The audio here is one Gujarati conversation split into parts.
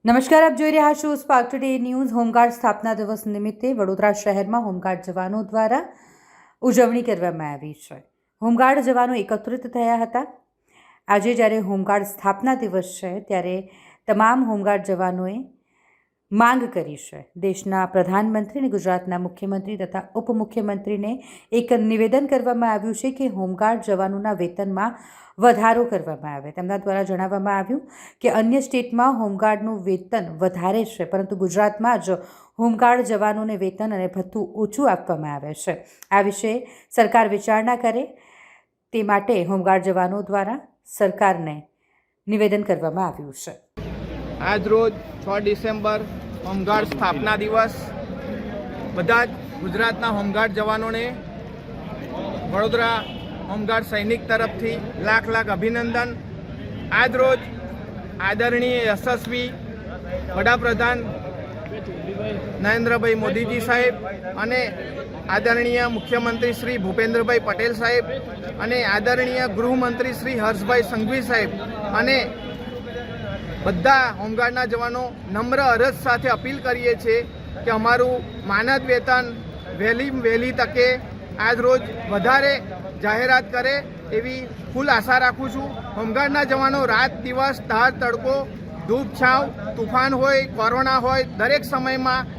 નમસ્કાર, આપ જોઈ રહ્યા છો સ્પાર્ક ટુડે ન્યૂઝ। હોમગાર્ડ સ્થાપના દિવસ નિમિત્તે વડોદરા શહેરમાં હોમગાર્ડ જવાનો દ્વારા ઉજવણી કરવામાં આવી છે। હોમગાર્ડ જવાનો એકત્રિત થયા હતા। આજે જ્યારે હોમગાર્ડ સ્થાપના દિવસ છે ત્યારે તમામ હોમગાર્ડ જવાનોએ માંગ કરી છે। દેશના પ્રધાનમંત્રી અને ગુજરાતના મુખ્યમંત્રી તથા ઉપમુખ્યમંત્રીને એક નિવેદન કરવામાં આવ્યું છે કે હોમગાર્ડ જવાનોના વેતનમાં વધારો કરવામાં આવે। તેમના દ્વારા જણાવવામાં આવ્યું કે અન્ય સ્ટેટમાં હોમગાર્ડનું વેતન વધારે છે, પરંતુ ગુજરાતમાં જ હોમગાર્ડ જવાનોને વેતન અને ભથ્થું ઓછું આપવામાં આવે છે। આ વિશે સરકાર વિચારણા કરે તે માટે હોમગાર્ડ જવાનો દ્વારા સરકારને નિવેદન કરવામાં આવ્યું છે। આજ રોજ 6 ડિસેમ્બર હોમગાર્ડ સ્થાપના દિવસ। બધા જ ગુજરાતના હોમગાર્ડ જવાનોને વડોદરા હોમગાર્ડ સૈનિક તરફથી લાખ લાખ અભિનંદન। આજ રોજ આદરણીય યશસ્વી વડાપ્રધાન નરેન્દ્રભાઈ મોદીજી સાહેબ અને આદરણીય મુખ્યમંત્રી શ્રી ભૂપેન્દ્રભાઈ પટેલ સાહેબ અને આદરણીય ગૃહમંત્રી શ્રી હર્ષભાઈ સંઘવી સાહેબ અને બધા હોમગાર્ડના જવાનો નમ્ર અરજ સાથે અપીલ કરીએ છીએ કે અમારું માનદ વેતન વહેલી તકે આજ રોજ વધારે જાહેરાત કરે એવી ફૂલ આશા રાખું છું। હોમગાર્ડના જવાનો રાત દિવસ ધાર તડકો ધૂપ છાંવ તુફાન હોય કોરોના હોય દરેક સમયમાં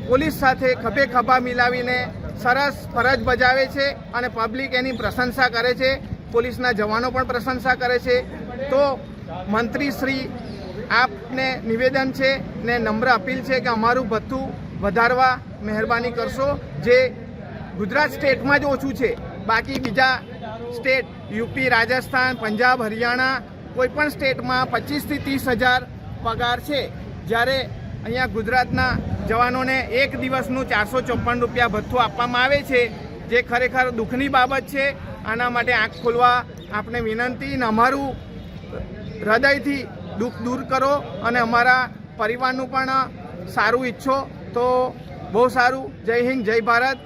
પોલીસ સાથે ખભે ખભા મિલાવીને સરસ ફરજ બજાવે છે અને પબ્લિક એની પ્રશંસા કરે છે, પોલીસના જવાનો પણ પ્રશંસા કરે છે। તો મંત્રી શ્રી આપને નિવેદન છે ને નમ્ર અપીલ છે કે અમારું ભથ્થું વધારવા મહેરબાની કરશો। જે ગુજરાત સ્ટેટમાં જ ઓછું છે, બાકી બીજા સ્ટેટ યુપી, રાજસ્થાન, પંજાબ, હરિયાણા કોઈ પણ સ્ટેટમાં 25 થી 30 હજાર પગાર છે, જ્યારે અહીંયા ગુજરાતના જવાનોને એક દિવસનું 454 રૂપિયા ભથ્થું આપવામાં આવે છે, જે ખરેખર દુઃખની બાબત છે। આના માટે આંખ ખોલવા આપને વિનંતી અને અમારું હૃદયથી દુઃખ દૂર કરો અને અમારા પરિવારનું પણ સારું ઈચ્છો તો બહુ સારું। જય હિન્દ, જય ભારત।